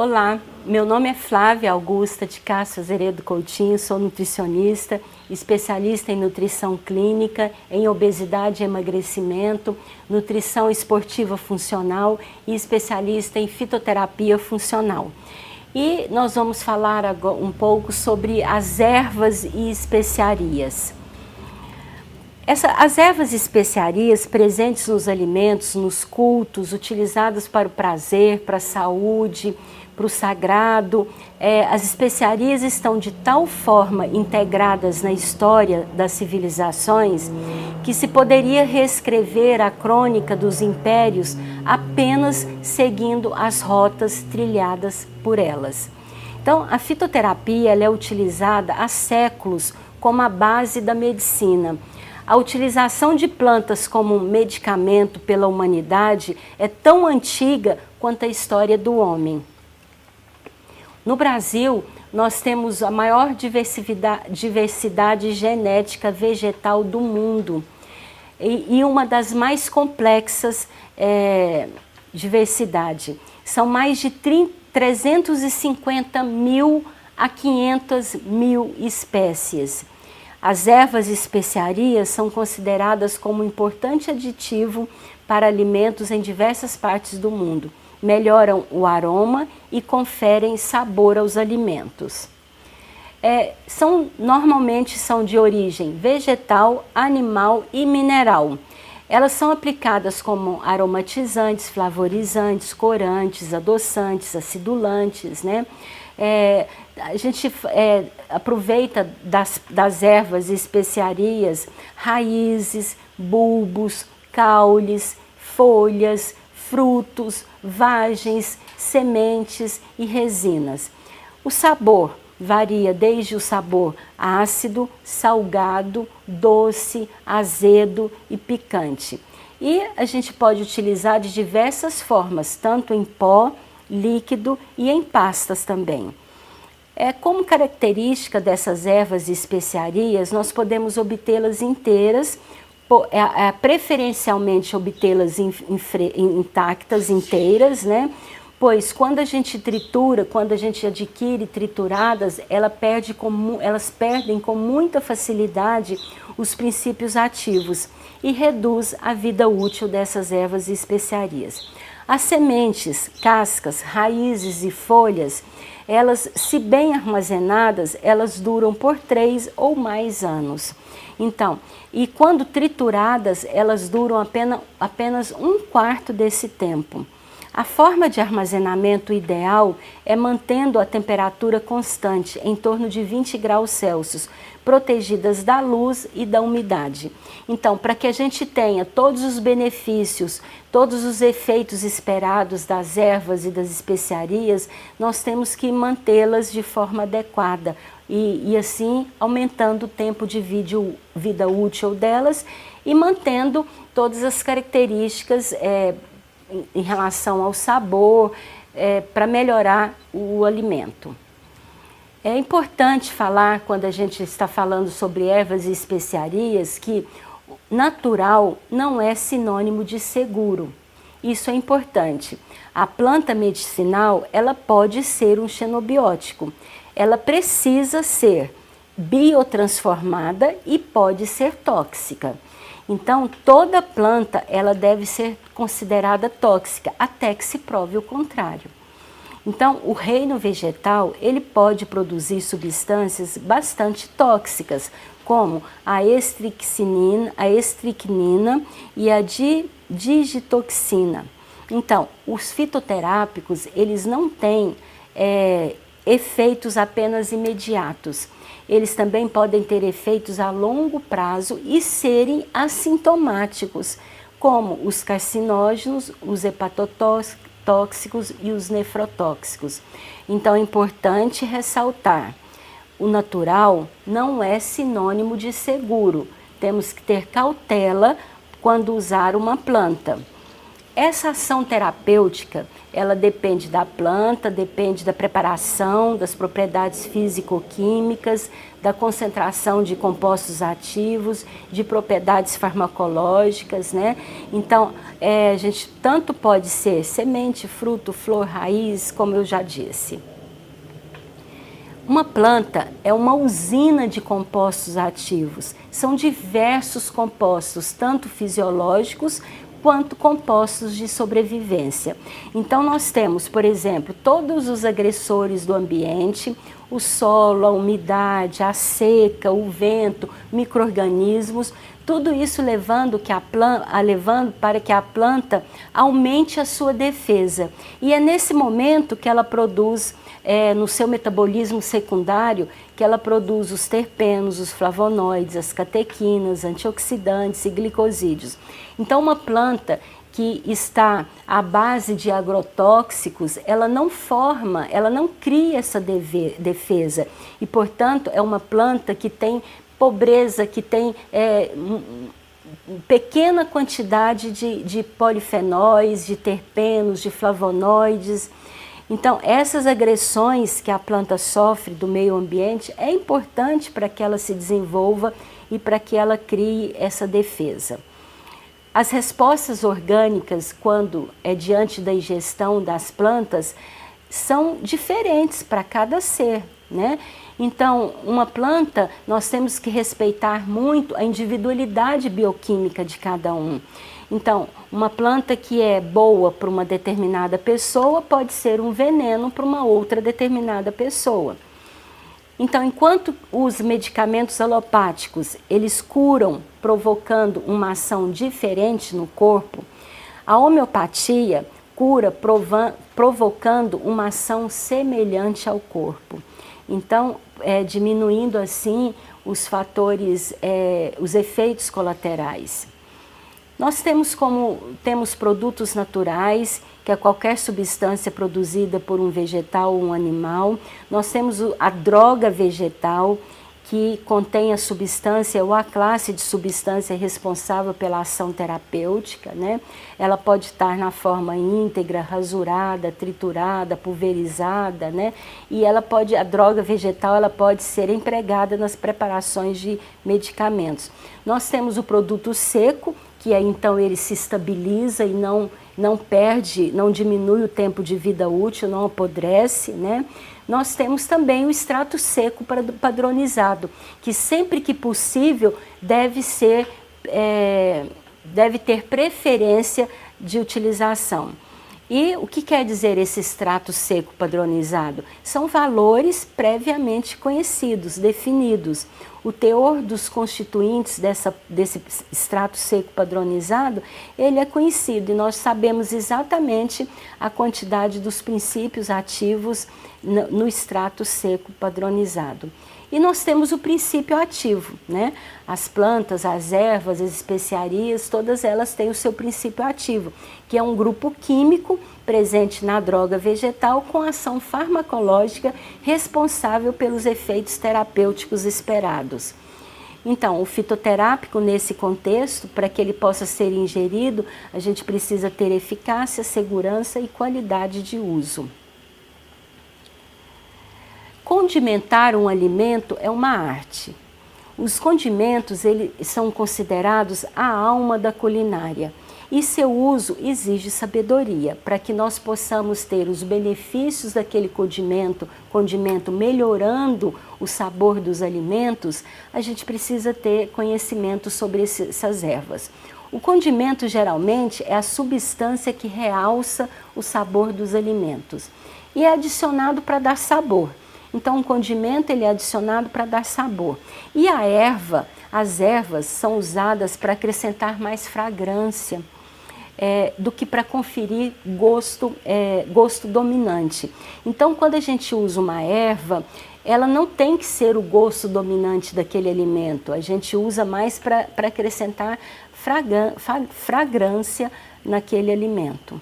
Olá, meu nome é Flávia Augusta de Castro Azeredo Coutinho, sou nutricionista, especialista em nutrição clínica, em obesidade e emagrecimento, nutrição esportiva funcional e especialista em fitoterapia funcional. E nós vamos falar agora um pouco sobre as ervas e especiarias. As ervas e especiarias presentes nos alimentos, nos cultos, utilizadas para o prazer, para a saúde, para o sagrado, as especiarias estão de tal forma integradas na história das civilizações que se poderia reescrever a crônica dos impérios apenas seguindo as rotas trilhadas por elas. Então, a fitoterapia ela é utilizada há séculos como a base da medicina. A utilização de plantas como um medicamento pela humanidade é tão antiga quanto a história do homem. No Brasil, nós temos a maior diversidade genética vegetal do mundo e uma das mais complexas diversidade. São mais de 350 mil a 500 mil espécies. As ervas e especiarias são consideradas como um importante aditivo para alimentos em diversas partes do mundo. Melhoram o aroma e conferem sabor aos alimentos. Normalmente são de origem vegetal, animal e mineral. Elas são aplicadas como aromatizantes, flavorizantes, corantes, adoçantes, acidulantes, né? A gente aproveita das ervas e especiarias, raízes, bulbos, caules, folhas, frutos, vagens, sementes e resinas. O sabor varia desde o sabor ácido, salgado, doce, azedo e picante. E a gente pode utilizar de diversas formas, tanto em pó, líquido e em pastas também. Como característica dessas ervas e especiarias, nós podemos obtê-las inteiras, preferencialmente obtê-las intactas, inteiras, né? Pois quando a gente tritura, quando a gente adquire trituradas, elas perdem com muita facilidade os princípios ativos e reduz a vida útil dessas ervas e especiarias. As sementes, cascas, raízes e folhas, elas, se bem armazenadas, elas duram por 3 ou mais anos. Então, e quando trituradas, elas duram apenas 1/4 desse tempo. A forma de armazenamento ideal é mantendo a temperatura constante, em torno de 20 graus Celsius, protegidas da luz e da umidade. Então, para que a gente tenha todos os benefícios, todos os efeitos esperados das ervas e das especiarias, nós temos que mantê-las de forma adequada e assim aumentando o tempo de vida útil delas e mantendo todas as características em relação ao sabor, para melhorar o alimento. É importante falar, quando a gente está falando sobre ervas e especiarias, que natural não é sinônimo de seguro. Isso é importante. A planta medicinal, ela pode ser um xenobiótico. Ela precisa ser biotransformada e pode ser tóxica. Então, toda planta ela deve ser considerada tóxica, até que se prove o contrário. Então, o reino vegetal, ele pode produzir substâncias bastante tóxicas, como a estricnina e a digitoxina. Então, os fitoterápicos, eles não têm efeitos apenas imediatos. Eles também podem ter efeitos a longo prazo e serem assintomáticos, como os carcinógenos, os hepatotóxicos e os nefrotóxicos. Então é importante ressaltar, o natural não é sinônimo de seguro. Temos que ter cautela quando usar uma planta. Essa ação terapêutica, ela depende da planta, depende da preparação, das propriedades físico-químicas, da concentração de compostos ativos, de propriedades farmacológicas, né? Então, a gente tanto pode ser semente, fruto, flor, raiz, como eu já disse. Uma planta é uma usina de compostos ativos. São diversos compostos, tanto fisiológicos quanto compostos de sobrevivência. Então nós temos, por exemplo, todos os agressores do ambiente, o solo, a umidade, a seca, o vento, micro-organismos, tudo isso levando para que a planta aumente a sua defesa. E é nesse momento que ela produz, no seu metabolismo secundário, que ela produz os terpenos, os flavonoides, as catequinas, antioxidantes e glicosídeos. Então, uma planta que está à base de agrotóxicos, ela não cria essa defesa. E, portanto, é uma planta que tem pobreza, que tem pequena quantidade de polifenóis, de terpenos, de flavonoides. Então, essas agressões que a planta sofre do meio ambiente é importante para que ela se desenvolva e para que ela crie essa defesa. As respostas orgânicas, quando é diante da ingestão das plantas, são diferentes para cada ser, né? Então, uma planta, nós temos que respeitar muito a individualidade bioquímica de cada um. Então, uma planta que é boa para uma determinada pessoa pode ser um veneno para uma outra determinada pessoa. Então, enquanto os medicamentos alopáticos, eles curam provocando uma ação diferente no corpo, a homeopatia cura provocando uma ação semelhante ao corpo. Então, diminuindo assim os fatores, os efeitos colaterais. Nós temos produtos naturais, que é qualquer substância produzida por um vegetal ou um animal. Nós temos a droga vegetal, que contém a substância ou a classe de substância responsável pela ação terapêutica, né? Ela pode estar na forma íntegra, rasurada, triturada, pulverizada, né? E a droga vegetal, ela pode ser empregada nas preparações de medicamentos. Nós temos o produto seco, que aí então ele se estabiliza e não perde, não diminui o tempo de vida útil, não apodrece, né? Nós temos também o extrato seco padronizado, que sempre que possível deve ter preferência de utilização. E o que quer dizer esse extrato seco padronizado? São valores previamente conhecidos, definidos. O teor dos constituintes desse extrato seco padronizado, ele é conhecido e nós sabemos exatamente a quantidade dos princípios ativos no extrato seco padronizado. E nós temos o princípio ativo, né? As plantas, as ervas, as especiarias, todas elas têm o seu princípio ativo, que é um grupo químico presente na droga vegetal com ação farmacológica responsável pelos efeitos terapêuticos esperados. Então, o fitoterápico nesse contexto, para que ele possa ser ingerido, a gente precisa ter eficácia, segurança e qualidade de uso. Condimentar um alimento é uma arte. Os condimentos são considerados a alma da culinária e seu uso exige sabedoria para que nós possamos ter os benefícios daquele condimento melhorando o sabor dos alimentos. A gente precisa ter conhecimento sobre essas ervas. O condimento geralmente é a substância que realça o sabor dos alimentos e é adicionado para dar sabor. Então, o condimento ele é adicionado para dar sabor. E as ervas são usadas para acrescentar mais fragrância do que para conferir gosto dominante. Então, quando a gente usa uma erva, ela não tem que ser o gosto dominante daquele alimento. A gente usa mais para acrescentar fragrância naquele alimento.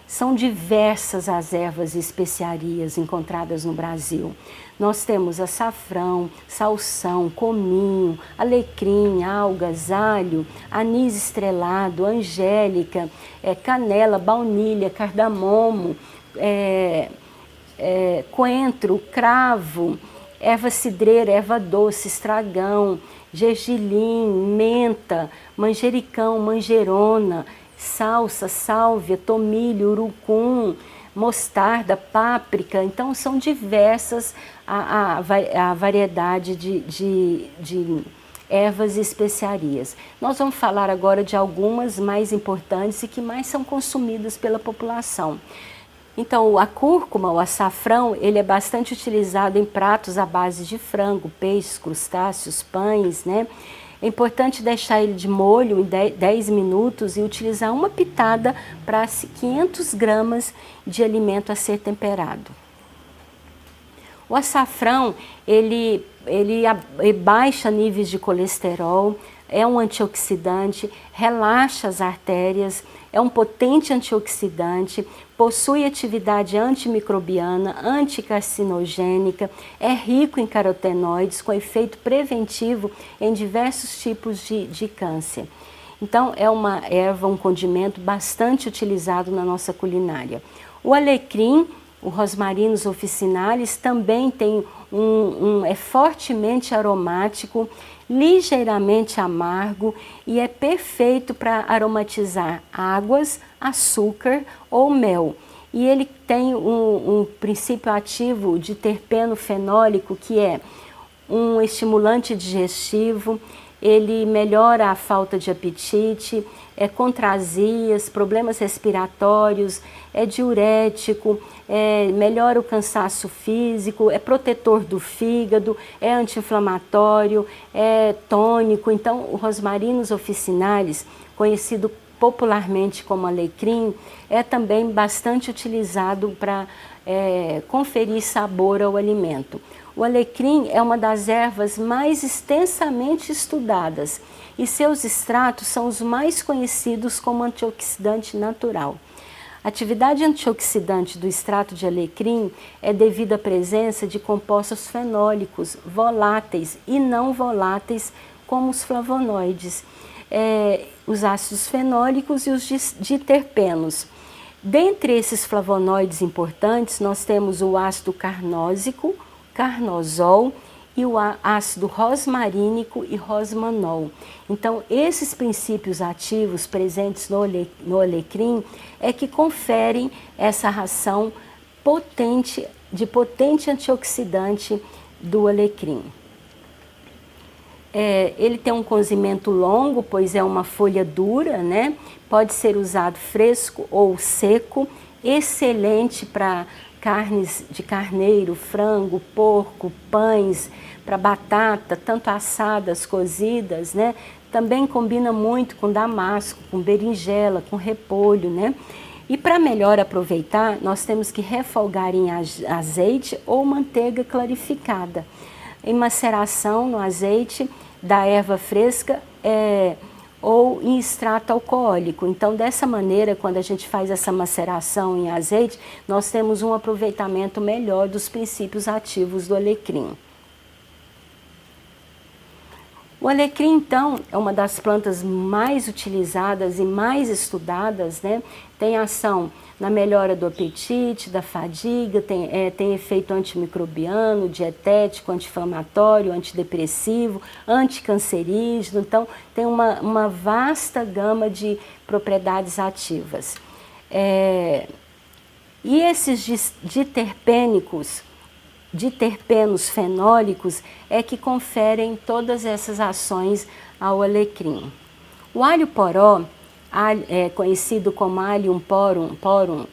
São diversas as ervas e especiarias encontradas no Brasil. Nós temos açafrão, salsão, cominho, alecrim, algas, alho, anis estrelado, angélica, canela, baunilha, cardamomo, coentro, cravo, erva cidreira, erva doce, estragão, gergelim, menta, manjericão, manjerona, salsa, sálvia, tomilho, urucum, mostarda, páprica. Então são diversas a variedade de ervas e especiarias. Nós vamos falar agora de algumas mais importantes e que mais são consumidas pela população. Então, a cúrcuma, o açafrão, ele é bastante utilizado em pratos à base de frango, peixes, crustáceos, pães, né? É importante deixar ele de molho em 10 minutos e utilizar uma pitada para 500 gramas de alimento a ser temperado. O açafrão, ele baixa níveis de colesterol, é um antioxidante, relaxa as artérias, é um potente antioxidante, possui atividade antimicrobiana, anticarcinogênica, é rico em carotenoides, com efeito preventivo em diversos tipos de câncer. Então, é uma erva, um condimento bastante utilizado na nossa culinária. O alecrim, o Rosmarinus officinalis, também tem é fortemente aromático, ligeiramente amargo e é perfeito para aromatizar águas, açúcar ou mel. E ele tem um princípio ativo de terpeno fenólico, que é um estimulante digestivo, ele melhora a falta de apetite, é contra azías, problemas respiratórios, é diurético, melhora o cansaço físico, é protetor do fígado, é anti-inflamatório, é tônico. Então, o Rosmarinus officinalis, conhecido popularmente como alecrim, é também bastante utilizado para conferir sabor ao alimento. O alecrim é uma das ervas mais extensamente estudadas e seus extratos são os mais conhecidos como antioxidante natural. A atividade antioxidante do extrato de alecrim é devido à presença de compostos fenólicos voláteis e não voláteis, como os flavonoides, os ácidos fenólicos e os diterpenos. Dentre esses flavonoides importantes, nós temos o ácido carnósico, carnosol e o ácido rosmarínico e rosmanol. Então, esses princípios ativos presentes no alecrim é que conferem essa ração potente antioxidante do alecrim. Ele tem um cozimento longo, pois é uma folha dura, né? Pode ser usado fresco ou seco, excelente para carnes de carneiro, frango, porco, pães, para batata, tanto assadas, cozidas, né? Também combina muito com damasco, com berinjela, com repolho, né? E para melhor aproveitar, nós temos que refogar em azeite ou manteiga clarificada. Em maceração no azeite da erva fresca ou em extrato alcoólico. Então, dessa maneira, quando a gente faz essa maceração em azeite, nós temos um aproveitamento melhor dos princípios ativos do alecrim. O alecrim, então, é uma das plantas mais utilizadas e mais estudadas, né? Tem ação na melhora do apetite, da fadiga, tem efeito antimicrobiano, dietético, anti-inflamatório, antidepressivo, anticancerígeno. Então, tem uma vasta gama de propriedades ativas. E esses diterpenos fenólicos é que conferem todas essas ações ao alecrim. O alho poró, conhecido como Allium porum,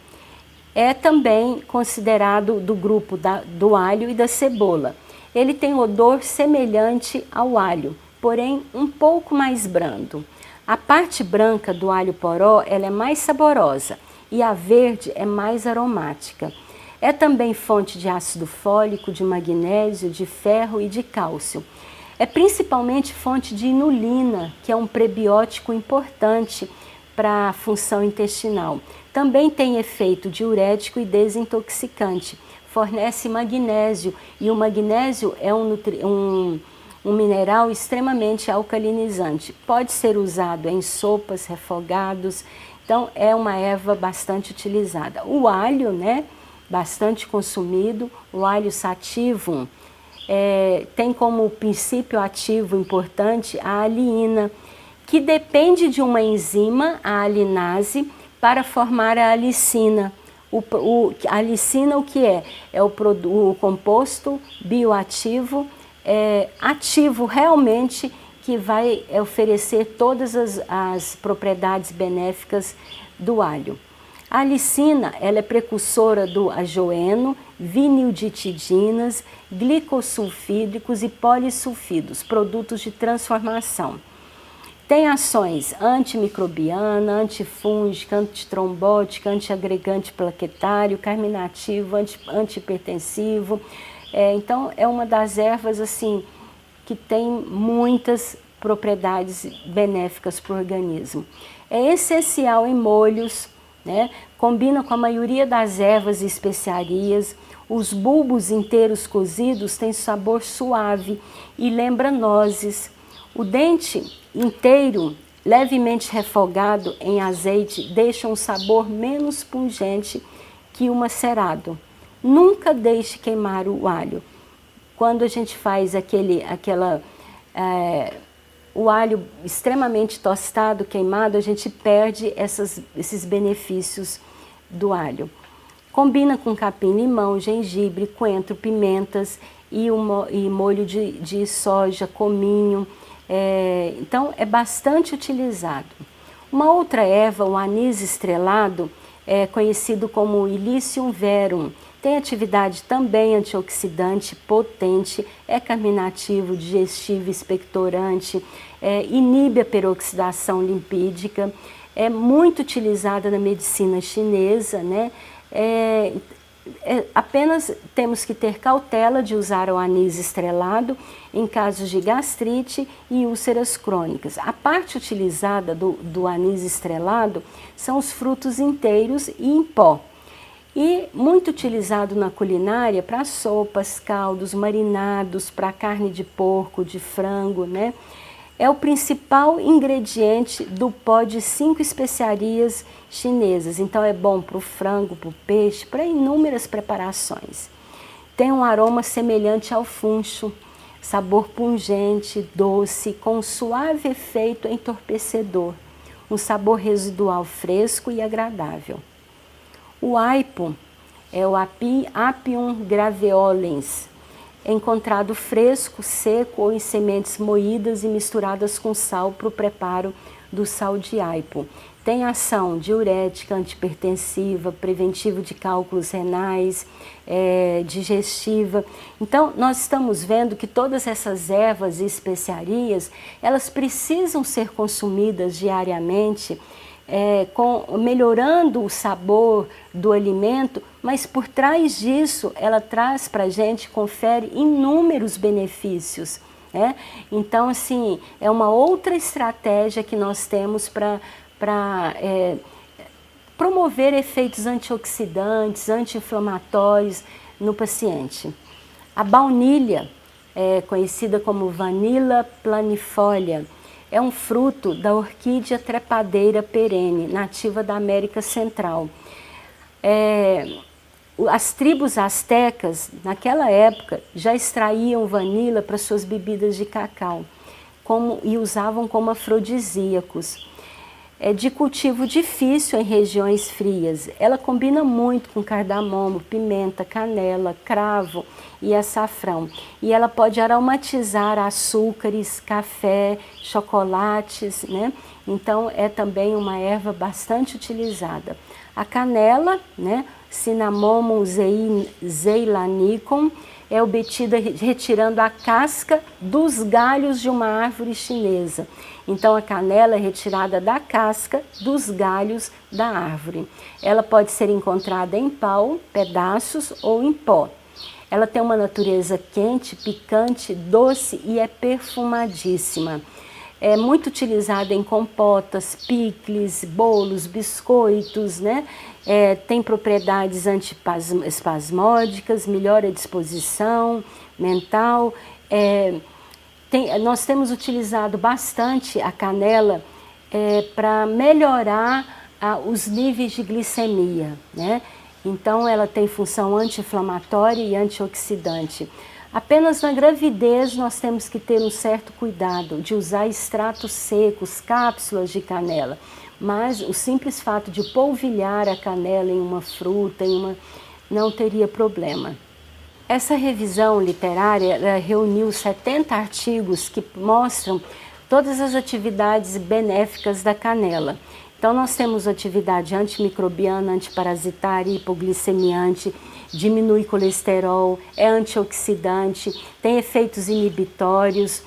é também considerado do grupo do alho e da cebola. Ele tem odor semelhante ao alho, porém um pouco mais brando. A parte branca do alho poró ela é mais saborosa e a verde é mais aromática. É também fonte de ácido fólico, de magnésio, de ferro e de cálcio. É principalmente fonte de inulina, que é um prebiótico importante para a função intestinal. Também tem efeito diurético e desintoxicante. Fornece magnésio, e o magnésio é um mineral extremamente alcalinizante. Pode ser usado em sopas, refogados, então é uma erva bastante utilizada. O alho, né, bastante consumido, o alho sativum, tem como princípio ativo importante a aliina, que depende de uma enzima, a alinase, para formar a alicina. A alicina o que é? É o composto bioativo, ativo realmente, que vai oferecer todas as propriedades benéficas do alho. A alicina, ela é precursora do ajoeno, vinilditidinas, glicosulfídricos e polissulfídos, produtos de transformação. Tem ações antimicrobiana, antifúngica, antitrombótica, antiagregante plaquetário, carminativo, antihipertensivo. Então, é uma das ervas assim, que tem muitas propriedades benéficas para o organismo. É essencial em molhos, né? Combina com a maioria das ervas e especiarias. Os bulbos inteiros cozidos têm sabor suave e lembra nozes. O dente inteiro, levemente refogado em azeite, deixa um sabor menos pungente que o macerado. Nunca deixe queimar o alho. Quando a gente faz o alho extremamente tostado, queimado, a gente perde esses benefícios do alho. Combina com capim-limão, gengibre, coentro, pimentas e molho de soja, cominho. Então, é bastante utilizado. Uma outra erva, o anis estrelado, é conhecido como Illicium verum. Tem atividade também antioxidante, potente, é carminativo, digestivo, expectorante, inibe a peroxidação lipídica, é muito utilizada na medicina chinesa, né? Apenas temos que ter cautela de usar o anis estrelado em casos de gastrite e úlceras crônicas. A parte utilizada do anis estrelado são os frutos inteiros e em pó. E muito utilizado na culinária para sopas, caldos, marinados, para carne de porco, de frango, né? É o principal ingrediente do pó de 5 especiarias chinesas. Então é bom para o frango, para o peixe, para inúmeras preparações. Tem um aroma semelhante ao funcho, sabor pungente, doce, com um suave efeito entorpecedor, um sabor residual fresco e agradável. O aipo é o Apium graveolens, encontrado fresco, seco ou em sementes moídas e misturadas com sal para o preparo do sal de aipo. Tem ação diurética, antihipertensiva, preventivo de cálculos renais, digestiva. Então, nós estamos vendo que todas essas ervas e especiarias, elas precisam ser consumidas diariamente, melhorando o sabor do alimento, mas por trás disso ela traz para a gente, confere inúmeros benefícios, né? Então, assim, é uma outra estratégia que nós temos para promover efeitos antioxidantes, anti-inflamatórios no paciente. A baunilha, conhecida como Vanilla planifolia, é um fruto da orquídea trepadeira perene, nativa da América Central. As tribos astecas, naquela época, já extraíam vanila para suas bebidas de cacau e usavam como afrodisíacos. É de cultivo difícil em regiões frias. Ela combina muito com cardamomo, pimenta, canela, cravo e açafrão. E ela pode aromatizar açúcares, café, chocolates, né? Então, é também uma erva bastante utilizada. A canela, né? Cinnamomum zeylanicum, é obtida retirando a casca dos galhos de uma árvore chinesa. Então, a canela é retirada da casca dos galhos da árvore. Ela pode ser encontrada em pau, pedaços ou em pó. Ela tem uma natureza quente, picante, doce e é perfumadíssima. é muito utilizada em compotas, picles, bolos, biscoitos, né? Tem propriedades antiespasmódicas, melhora a disposição mental. Nós temos utilizado bastante a canela para melhorar os níveis de glicemia, né? Então ela tem função anti-inflamatória e antioxidante. Apenas na gravidez nós temos que ter um certo cuidado de usar extratos secos, cápsulas de canela. Mas o simples fato de polvilhar a canela em uma fruta, não teria problema. Essa revisão literária reuniu 70 artigos que mostram todas as atividades benéficas da canela. Então nós temos atividade antimicrobiana, antiparasitária, hipoglicemiante, diminui colesterol, é antioxidante, tem efeitos inibitórios,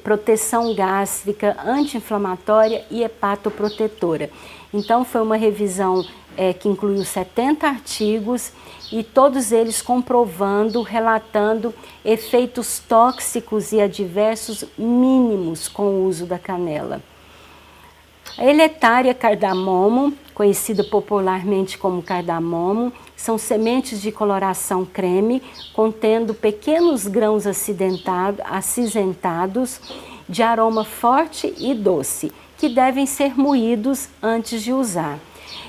proteção gástrica, anti-inflamatória e hepatoprotetora. Então foi uma revisão que incluiu 70 artigos e todos eles comprovando, relatando efeitos tóxicos e adversos mínimos com o uso da canela. A Elateria cardamomo, conhecida popularmente como cardamomo, são sementes de coloração creme, contendo pequenos grãos acinzentados, de aroma forte e doce, que devem ser moídos antes de usar.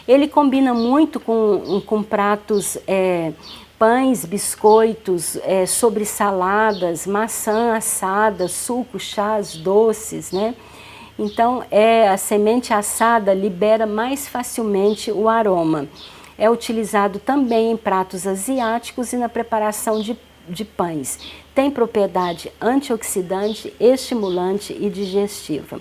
Ele combina muito com pratos, pães, biscoitos, sobre saladas, maçã assada, sucos, chás, doces, né? Então, a semente assada libera mais facilmente o aroma. É utilizado também em pratos asiáticos e na preparação de pães. Tem propriedade antioxidante, estimulante e digestiva.